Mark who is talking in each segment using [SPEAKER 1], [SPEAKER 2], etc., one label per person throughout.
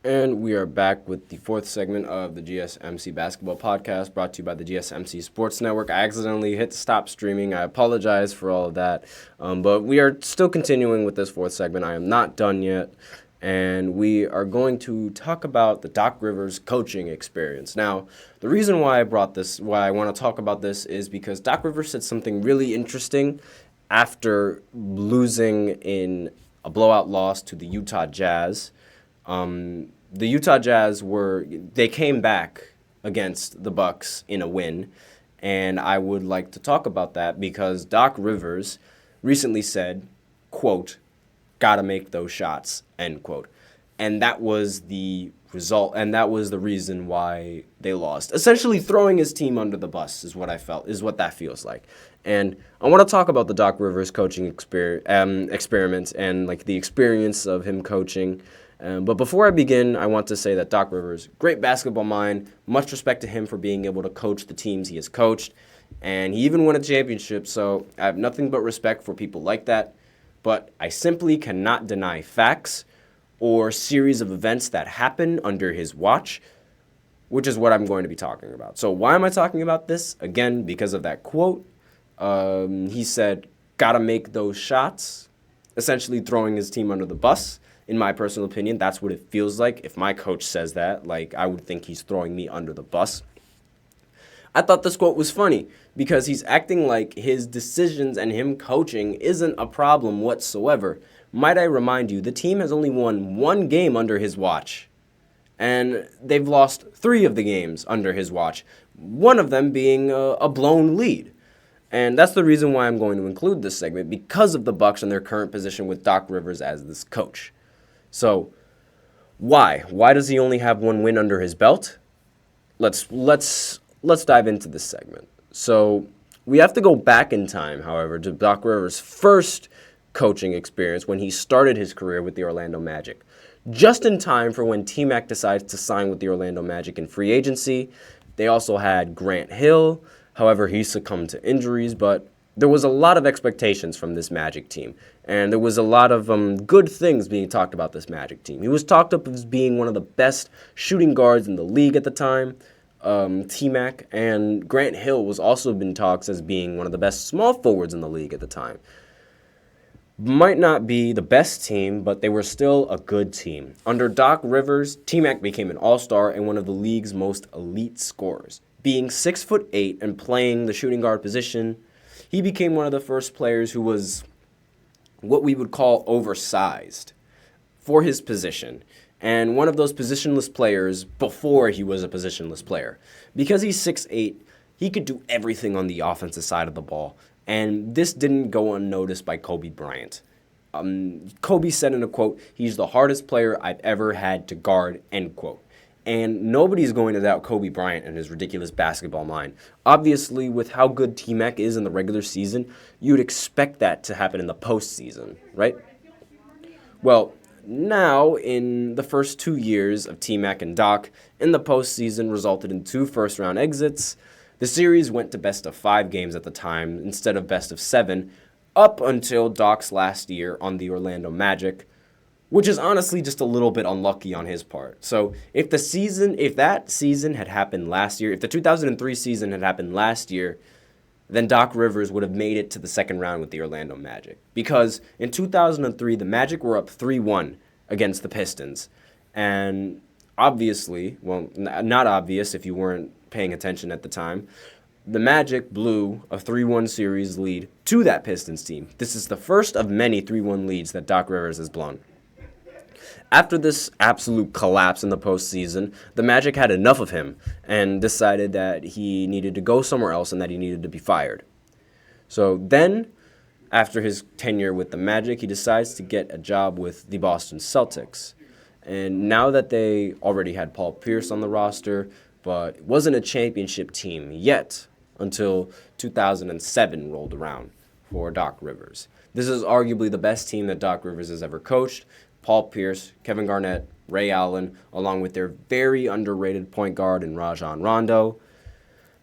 [SPEAKER 1] And we are back with the fourth segment of the GSMC Basketball Podcast, brought to you by the GSMC Sports Network. I accidentally hit stop streaming. I apologize for all of that. But we are still continuing with this fourth segment. I am not done yet. And we are going to talk about the Doc Rivers coaching experience. Now, the reason why I want to talk about this is because Doc Rivers said something really interesting after losing in a blowout loss to the Utah Jazz. The Utah Jazz they came back against the Bucks in a win, and I would like to talk about that because Doc Rivers recently said, quote, "Gotta make those shots," end quote. And that was the result, and that was the reason why they lost. Essentially throwing his team under the bus is what that feels like. And I want to talk about the Doc Rivers coaching experiment and like the experience of him coaching. But before I begin, I want to say that Doc Rivers, great basketball mind, much respect to him for being able to coach the teams he has coached, and he even won a championship, so I have nothing but respect for people like that. But I simply cannot deny facts or series of events that happen under his watch, which is what I'm going to be talking about. So why am I talking about this? Again, because of that quote. He said, "Gotta make those shots," essentially throwing his team under the bus. In my personal opinion, that's what it feels like. If my coach says that, like, I would think he's throwing me under the bus. I thought this quote was funny because he's acting like his decisions and him coaching isn't a problem whatsoever. Might I remind you, the team has only won one game under his watch, and they've lost 3 of the games under his watch, one of them being a blown lead. And that's the reason why I'm going to include this segment, because of the Bucks and their current position with Doc Rivers as this coach. So, why? Why does he only have 1 win under his belt? Let's dive into this segment. So, we have to go back in time, however, to Doc Rivers' first coaching experience when he started his career with the Orlando Magic. Just in time for when T-Mac decides to sign with the Orlando Magic in free agency. They also had Grant Hill. However, he succumbed to injuries, but there was a lot of expectations from this Magic team, and there was a lot of good things being talked about this Magic team. He was talked up as being one of the best shooting guards in the league at the time, T-Mac, and Grant Hill was also been talked as being one of the best small forwards in the league at the time. Might not be the best team, but they were still a good team. Under Doc Rivers, T-Mac became an all-star and one of the league's most elite scorers. Being 6'8" and playing the shooting guard position, he became one of the first players who was what we would call oversized for his position, and one of those positionless players before he was a positionless player. Because he's 6'8", he could do everything on the offensive side of the ball, and this didn't go unnoticed by Kobe Bryant. Kobe said in a quote, "He's the hardest player I've ever had to guard," end quote. And nobody's going to doubt Kobe Bryant and his ridiculous basketball mind. Obviously, with how good T-Mac is in the regular season, you'd expect that to happen in the postseason, right? Well, now, in the first 2 years of T-Mac and Doc, in the postseason resulted in 2 first-round exits. The series went to best of 5 games at the time instead of best of 7, up until Doc's last year on the Orlando Magic, which is honestly just a little bit unlucky on his part. So if that season had happened last year, if the 2003 season had happened last year, then Doc Rivers would have made it to the second round with the Orlando Magic. Because in 2003, the Magic were up 3-1 against the Pistons. And obviously, well, not obvious if you weren't paying attention at the time, the Magic blew a 3-1 series lead to that Pistons team. This is the first of many 3-1 leads that Doc Rivers has blown. After this absolute collapse in the postseason, the Magic had enough of him and decided that he needed to go somewhere else and that he needed to be fired. So then, after his tenure with the Magic, he decides to get a job with the Boston Celtics. And now that they already had Paul Pierce on the roster, but it wasn't a championship team yet until 2007 rolled around for Doc Rivers. This is arguably the best team that Doc Rivers has ever coached. Paul Pierce, Kevin Garnett, Ray Allen, along with their very underrated point guard in Rajon Rondo.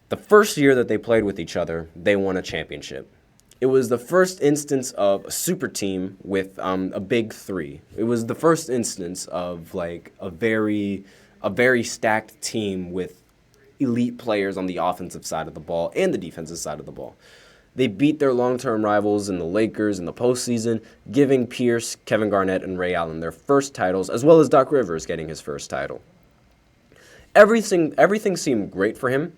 [SPEAKER 1] The first year that they played with each other, they won a championship. It was the first instance of a super team with a big three. It was the first instance of like a very stacked team with elite players on the offensive side of the ball and the defensive side of the ball. They beat their long-term rivals in the Lakers in the postseason, giving Pierce, Kevin Garnett, and Ray Allen their first titles, as well as Doc Rivers getting his first title. Everything seemed great for him,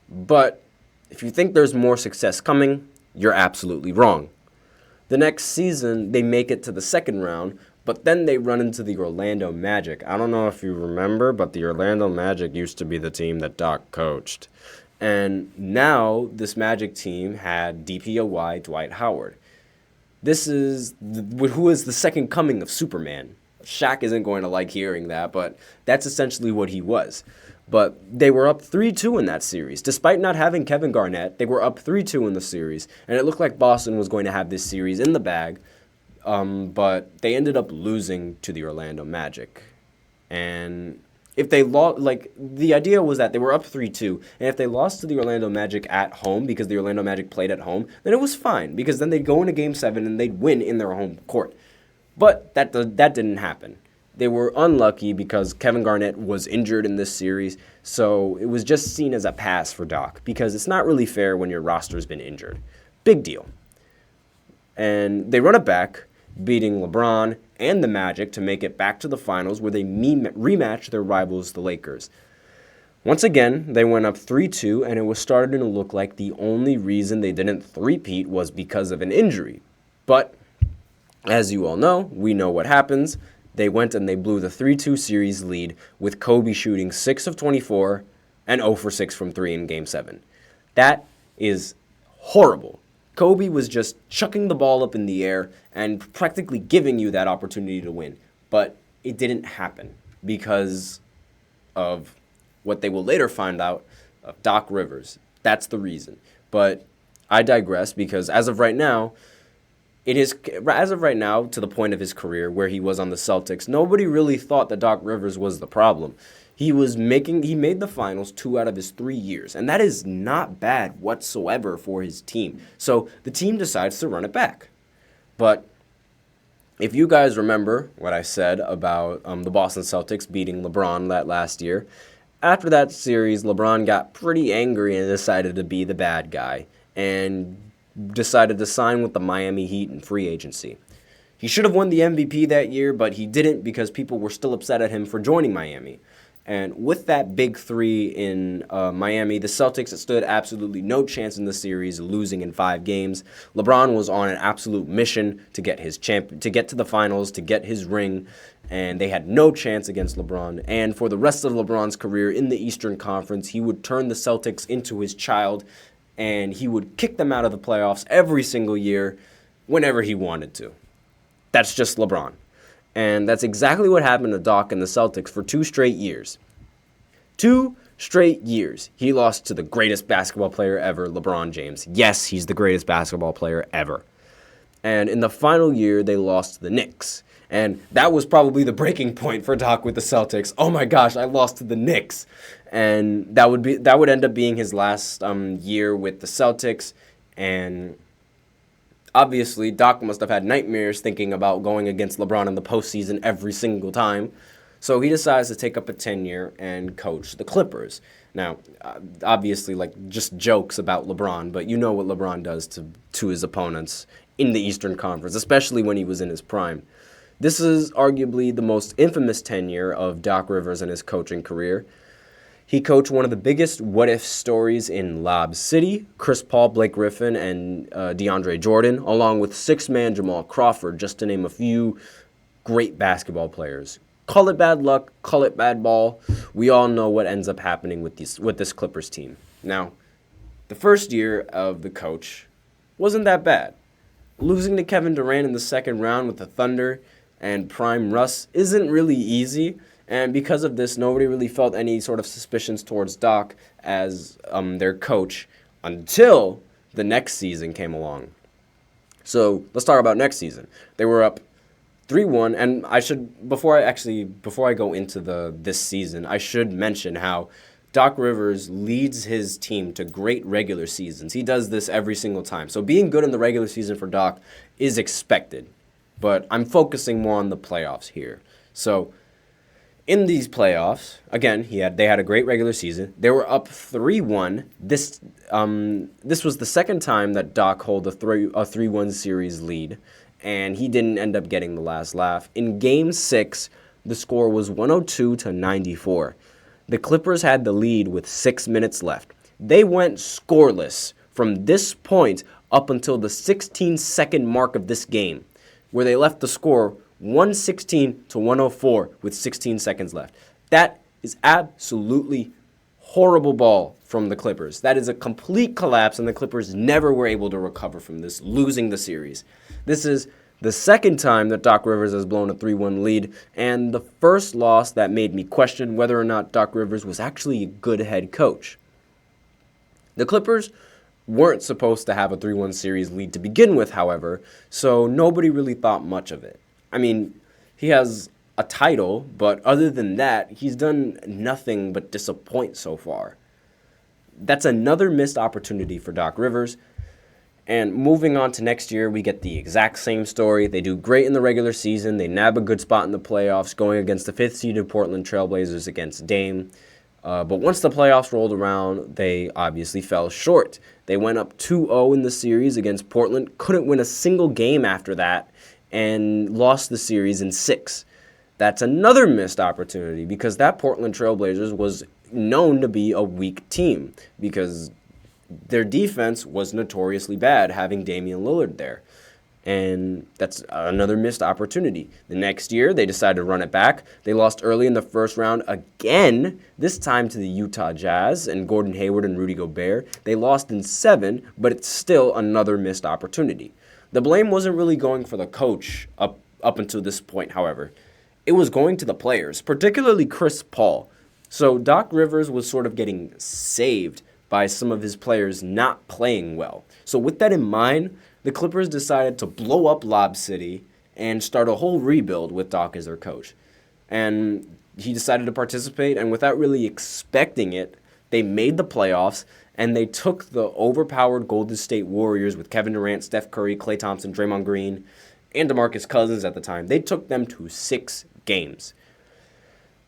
[SPEAKER 1] but if you think there's more success coming, you're absolutely wrong. The next season, they make it to the second round, but then they run into the Orlando Magic. I don't know if you remember, but the Orlando Magic used to be the team that Doc coached. And now this Magic team had DPOY Dwight Howard. This is who is the second coming of Superman. Shaq isn't going to like hearing that, but that's essentially what he was. But they were up 3-2 in that series. Despite not having Kevin Garnett, they were up 3-2 in the series. And it looked like Boston was going to have this series in the bag. But they ended up losing to the Orlando Magic. And if they lost, like, the idea was that they were up 3-2. And if they lost to the Orlando Magic at home, because the Orlando Magic played at home, then it was fine. Because then they'd go into Game 7 and they'd win in their home court. But that didn't happen. They were unlucky because Kevin Garnett was injured in this series, so it was just seen as a pass for Doc because it's not really fair when your roster's been injured. Big deal. And they run it back, beating LeBron and the Magic to make it back to the finals where they rematch their rivals, the Lakers. Once again, they went up 3-2, and it was starting to look like the only reason they didn't three-peat was because of an injury. But as you all know, we know what happens. They went and they blew the 3-2 series lead with Kobe shooting 6 of 24 and 0 for 6 from 3 in Game 7. That is horrible. Kobe was just chucking the ball up in the air and practically giving you that opportunity to win. But it didn't happen because of what they will later find out of Doc Rivers. That's the reason. But I digress because as of right now, to the point of his career where he was on the Celtics, nobody really thought that Doc Rivers was the problem. He made the finals 2 out of his 3 years, and that is not bad whatsoever for his team. So the team decides to run it back. But if you guys remember what I said about the Boston Celtics beating LeBron that last year, after that series, LeBron got pretty angry and decided to be the bad guy and decided to sign with the Miami Heat in free agency. He should have won the MVP that year, but he didn't because people were still upset at him for joining Miami. And with that big three in Miami, the Celtics stood absolutely no chance in the series, losing in 5 games. LeBron was on an absolute mission to get to get to the finals, to get his ring, and they had no chance against LeBron. And for the rest of LeBron's career in the Eastern Conference, he would turn the Celtics into his child, and he would kick them out of the playoffs every single year whenever he wanted to. That's just LeBron. And that's exactly what happened to Doc and the Celtics for 2 straight years. 2 straight years. He lost to the greatest basketball player ever, LeBron James. Yes, he's the greatest basketball player ever. And in the final year, they lost to the Knicks. And that was probably the breaking point for Doc with the Celtics. Oh my gosh, I lost to the Knicks. And that would end up being his last year with the Celtics. And obviously, Doc must have had nightmares thinking about going against LeBron in the postseason every single time. So he decides to take up a tenure and coach the Clippers. Now, obviously, just jokes about LeBron, but you know what LeBron does to his opponents in the Eastern Conference, especially when he was in his prime. This is arguably the most infamous tenure of Doc Rivers in his coaching career. He coached one of the biggest what-if stories in Lob City, Chris Paul, Blake Griffin, and DeAndre Jordan, along with 6-man Jamal Crawford, just to name a few great basketball players. Call it bad luck, call it bad ball. We all know what ends up happening with this Clippers team. Now, the first year of the coach wasn't that bad. Losing to Kevin Durant in the second round with the Thunder and prime Russ isn't really easy. And because of this, nobody really felt any sort of suspicions towards Doc as their coach until the next season came along. So let's talk about next season. They were up 3-1, and before I go into this season, I should mention how Doc Rivers leads his team to great regular seasons. He does this every single time. So being good in the regular season for Doc is expected. But I'm focusing more on the playoffs here. So in these playoffs, again, they had a great regular season. They were up 3-1. This was the second time that Doc held a 3-1 series lead, and he didn't end up getting the last laugh. In Game 6, the score was 102-94. The Clippers had the lead with 6 minutes left. They went scoreless from this point up until the 16-second mark of this game, where they left the score 116-104 with 16 seconds left. That is absolutely horrible ball from the Clippers. That is a complete collapse, and the Clippers never were able to recover from this, losing the series. This is the second time that Doc Rivers has blown a 3-1 lead, and the first loss that made me question whether or not Doc Rivers was actually a good head coach. The Clippers weren't supposed to have a 3-1 series lead to begin with, however, so nobody really thought much of it. I mean, he has a title, but other than that, he's done nothing but disappoint so far. That's another missed opportunity for Doc Rivers. And moving on to next year, we get the exact same story. They do great in the regular season. They nab a good spot in the playoffs, going against the 5th-seeded Portland Trailblazers against Dame. But once the playoffs rolled around, they obviously fell short. They went up 2-0 in the series against Portland, couldn't win a single game after that, and lost the series in 6. That's another missed opportunity because that Portland Trailblazers was known to be a weak team because their defense was notoriously bad, having Damian Lillard there. And that's another missed opportunity. The next year, they decided to run it back. They lost early in the first round again, this time to the Utah Jazz and Gordon Hayward and Rudy Gobert. They lost in 7, but it's still another missed opportunity. The blame wasn't really going for the coach up until this point, however. It was going to the players, particularly Chris Paul. So Doc Rivers was sort of getting saved by some of his players not playing well. So with that in mind, the Clippers decided to blow up Lob City and start a whole rebuild with Doc as their coach. And he decided to participate, and without really expecting it, they made the playoffs, and they took the overpowered Golden State Warriors with Kevin Durant, Steph Curry, Klay Thompson, Draymond Green, and DeMarcus Cousins at the time. They took them to 6 games.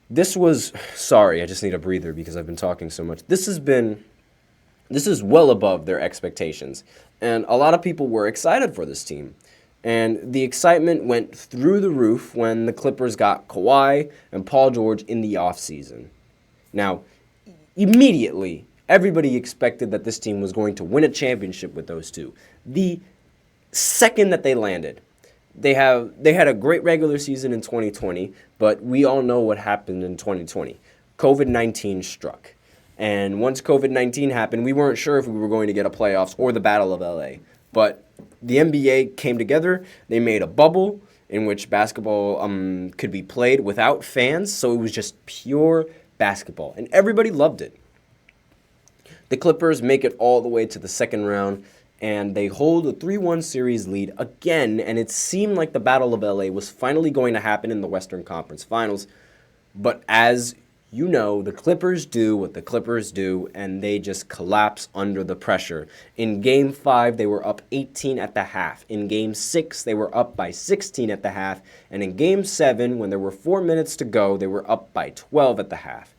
[SPEAKER 1] This was, sorry, I just need a breather because I've been talking so much. This is well above their expectations, and a lot of people were excited for this team. And the excitement went through the roof when the Clippers got Kawhi and Paul George in the offseason. Now, immediately, everybody expected that this team was going to win a championship with those two. The second that they landed, they had a great regular season in 2020, but we all know what happened in 2020. COVID-19 struck. And once COVID-19 happened, we weren't sure if we were going to get a playoffs or the Battle of LA. But the NBA came together. They made a bubble in which basketball could be played without fans. So it was just pure basketball. And everybody loved it. The Clippers make it all the way to the second round. And they hold a 3-1 series lead again. And it seemed like the Battle of LA was finally going to happen in the Western Conference Finals. But as you know, the Clippers do what the Clippers do, and they just collapse under the pressure. In Game 5, they were up 18 at the half. In Game 6, they were up by 16 at the half. And in Game 7, when there were 4 minutes to go, they were up by 12 at the half.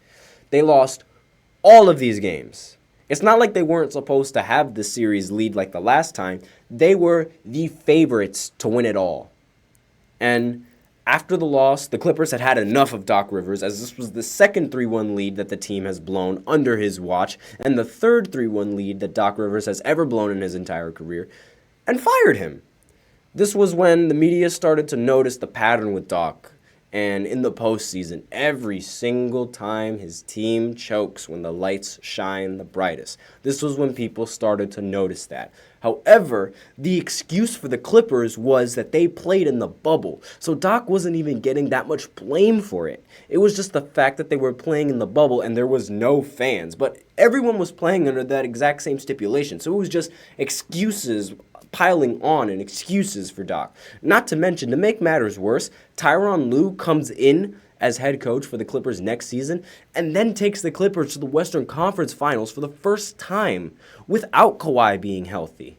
[SPEAKER 1] They lost all of these games. It's not like they weren't supposed to have the series lead like the last time. They were the favorites to win it all. And after the loss, the Clippers had enough of Doc Rivers, as this was the second 3-1 lead that the team has blown under his watch, and the third 3-1 lead that Doc Rivers has ever blown in his entire career, and fired him. This was when the media started to notice the pattern with Doc, and in the postseason, every single time his team chokes when the lights shine the brightest. This was when people started to notice that. However, the excuse for the Clippers was that they played in the bubble, so Doc wasn't even getting that much blame for it. It was just the fact that they were playing in the bubble and there was no fans, but everyone was playing under that exact same stipulation, so it was just excuses piling on and excuses for Doc. Not to mention, to make matters worse, Tyronn Lue comes in as head coach for the Clippers next season, and then takes the Clippers to the Western Conference Finals for the first time without Kawhi being healthy.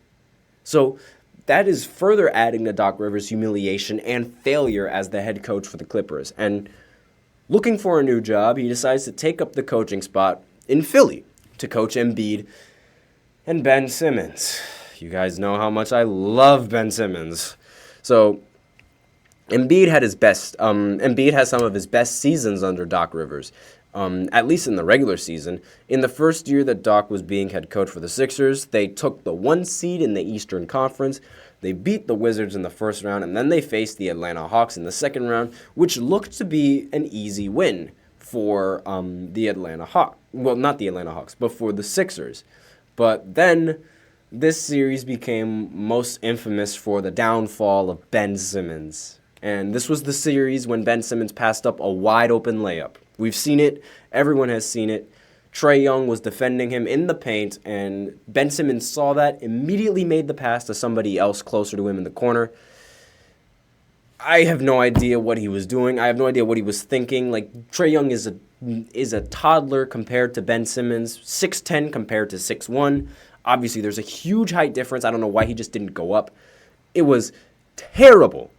[SPEAKER 1] So that is further adding to Doc Rivers' humiliation and failure as the head coach for the Clippers. And looking for a new job, he decides to take up the coaching spot in Philly to coach Embiid and Ben Simmons. You guys know how much I love Ben Simmons. So Embiid has some of his best seasons under Doc Rivers, at least in the regular season. In the first year that Doc was being head coach for the Sixers, they took the 1 seed in the Eastern Conference. They beat the Wizards in the first round, and then they faced the Atlanta Hawks in the second round, which looked to be an easy win for the Atlanta Hawks. Well, not the Atlanta Hawks, but for the Sixers. But then this series became most infamous for the downfall of Ben Simmons. And this was the series when Ben Simmons passed up a wide-open layup. We've seen it. Everyone has seen it. Trae Young was defending him in the paint, and Ben Simmons saw that, immediately made the pass to somebody else closer to him in the corner. I have no idea what he was doing. I have no idea what he was thinking. Like, Trae Young is a toddler compared to Ben Simmons, 6'10" compared to 6'1". Obviously, there's a huge height difference. I don't know why he just didn't go up. It was terrible.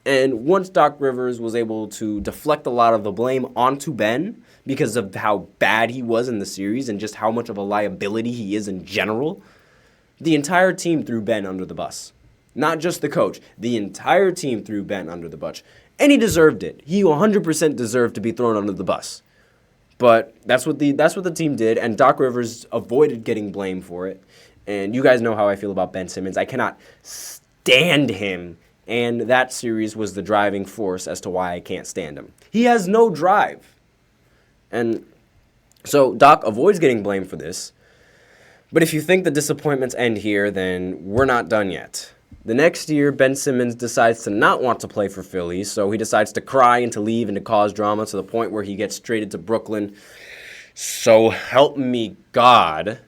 [SPEAKER 1] And once Doc Rivers was able to deflect a lot of the blame onto Ben because of how bad he was in the series and just how much of a liability he is in general, the entire team threw Ben under the bus. Not just the coach. The entire team threw Ben under the bus. And he deserved it. He 100% deserved to be thrown under the bus. But that's what the team did, and Doc Rivers avoided getting blamed for it. And you guys know how I feel about Ben Simmons. I cannot stand him, and that series was the driving force as to why I can't stand him. He has no drive. And so Doc avoids getting blamed for this. But if you think the disappointments end here, then we're not done yet. The next year, Ben Simmons decides to not want to play for Philly, so he decides to cry and to leave and to cause drama to the point where he gets traded to Brooklyn. So help me God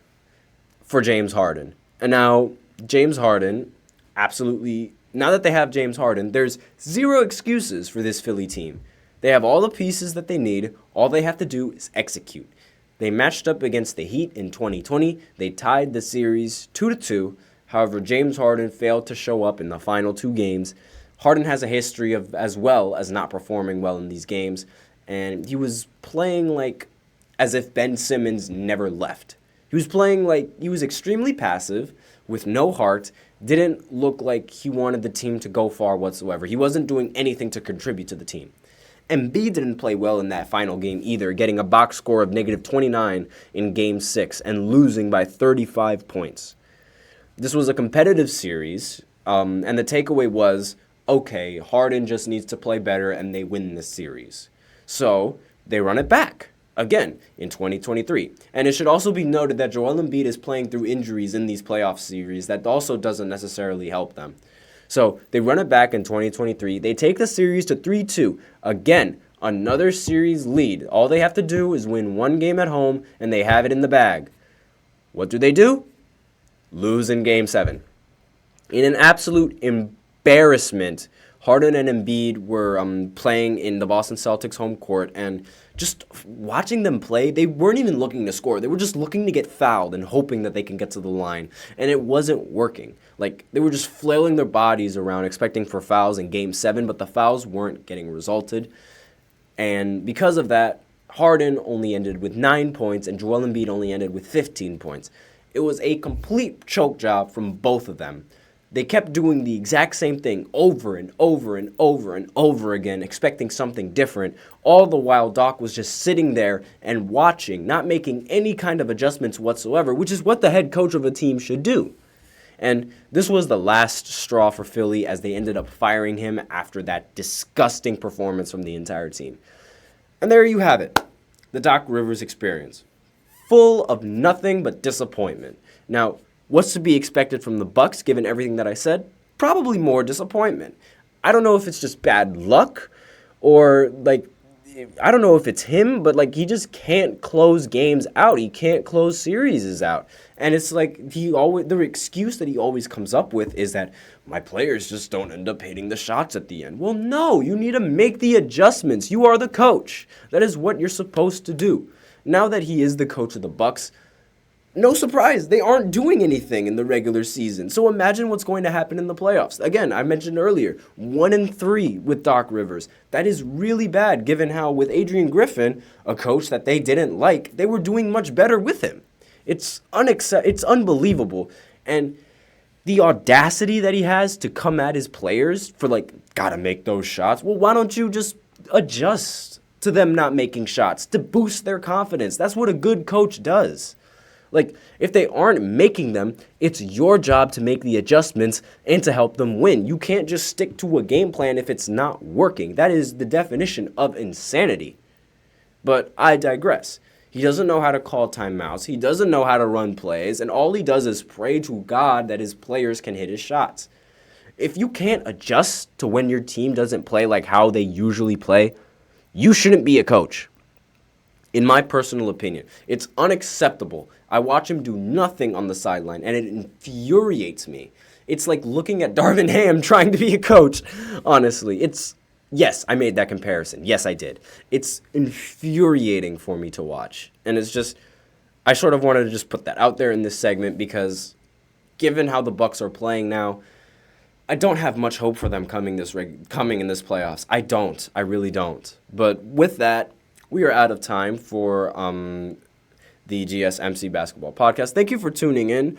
[SPEAKER 1] for James Harden. And now, James Harden, absolutely, now that they have James Harden, there's zero excuses for this Philly team. They have all the pieces that they need. All they have to do is execute. They matched up against the Heat in 2020. They tied the series 2-2. However, James Harden failed to show up in the final 2 games. Harden has a history of as well as not performing well in these games, and he was playing like as if Ben Simmons never left. He was playing like he was extremely passive, with no heart, didn't look like he wanted the team to go far whatsoever. He wasn't doing anything to contribute to the team. Embiid didn't play well in that final game either, getting a box score of -29 in Game 6 and losing by 35 points. This was a competitive series, and the takeaway was, okay, Harden just needs to play better, and they win this series. So they run it back, again, in 2023. And it should also be noted that Joel Embiid is playing through injuries in these playoff series. That also doesn't necessarily help them. So they run it back in 2023. They take the series to 3-2. Again, another series lead. All they have to do is win 1 game at home, and they have it in the bag. What do? Lose in Game 7. In an absolute embarrassment, Harden and Embiid were playing in the Boston Celtics home court, and just watching them play, they weren't even looking to score. They were just looking to get fouled and hoping that they can get to the line, and it wasn't working. Like, they were just flailing their bodies around expecting for fouls in Game 7, but the fouls weren't getting resulted. And because of that, Harden only ended with 9 points, and Joel Embiid only ended with 15 points. It was a complete choke job from both of them. They kept doing the exact same thing over and over and over and over again, expecting something different, all the while Doc was just sitting there and watching, not making any kind of adjustments whatsoever, which is what the head coach of a team should do. And this was the last straw for Philly as they ended up firing him after that disgusting performance from the entire team. And there you have it, the Doc Rivers experience. Full of nothing but disappointment. Now, what's to be expected from the Bucks given everything that I said? Probably more disappointment. I don't know if it's just bad luck or like I don't know if it's him, but like he just can't close games out. He can't close series out. And it's like the excuse that he always comes up with is that my players just don't end up hitting the shots at the end. Well, no, you need to make the adjustments. You are the coach. That is what you're supposed to do. Now that he is the coach of the Bucks, no surprise, they aren't doing anything in the regular season. So imagine what's going to happen in the playoffs. Again, I mentioned earlier, 1-3 with Doc Rivers. That is really bad, given how with Adrian Griffin, a coach that they didn't like, they were doing much better with him. It's unbelievable. And the audacity that he has to come at his players for gotta make those shots. Well, why don't you just adjust to them not making shots to boost their confidence? That's what a good coach does. If they aren't making them, it's your job to make the adjustments and to help them win. You can't just stick to a game plan if it's not working. That is the definition of insanity. But I digress. He doesn't know how to call timeouts. He doesn't know how to run plays. And all he does is pray to God that his players can hit his shots. If you can't adjust to when your team doesn't play like how they usually play, you shouldn't be a coach. In my personal opinion, it's unacceptable. I watch him do nothing on the sideline, and it infuriates me. It's like looking at Darvin Ham trying to be a coach, honestly. Yes, I made that comparison. Yes, I did. It's infuriating for me to watch. And it's just, I sort of wanted to just put that out there in this segment because given how the Bucks are playing now, I don't have much hope for them coming in this playoffs. I don't. I really don't. But with that, we are out of time for the GSMC Basketball Podcast. Thank you for tuning in,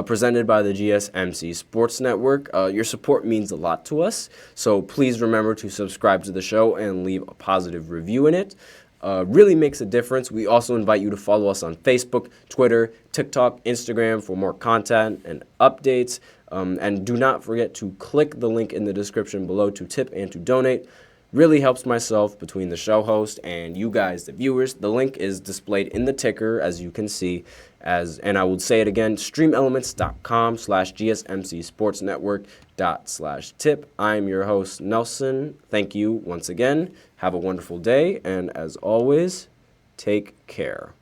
[SPEAKER 1] presented by the GSMC Sports Network. Your support means a lot to us, so please remember to subscribe to the show and leave a positive review in it. Really makes a difference. We also invite you to follow us on Facebook, Twitter, TikTok, Instagram for more content and updates. And do not forget to click the link in the description below to tip and to donate. Really helps myself between the show host and you guys, the viewers. The link is displayed in the ticker, as you can see. And I will say it again, streamelements.com/GSMCSportsNetwork./tip. I'm your host, Nelson. Thank you once again. Have a wonderful day. And as always, take care.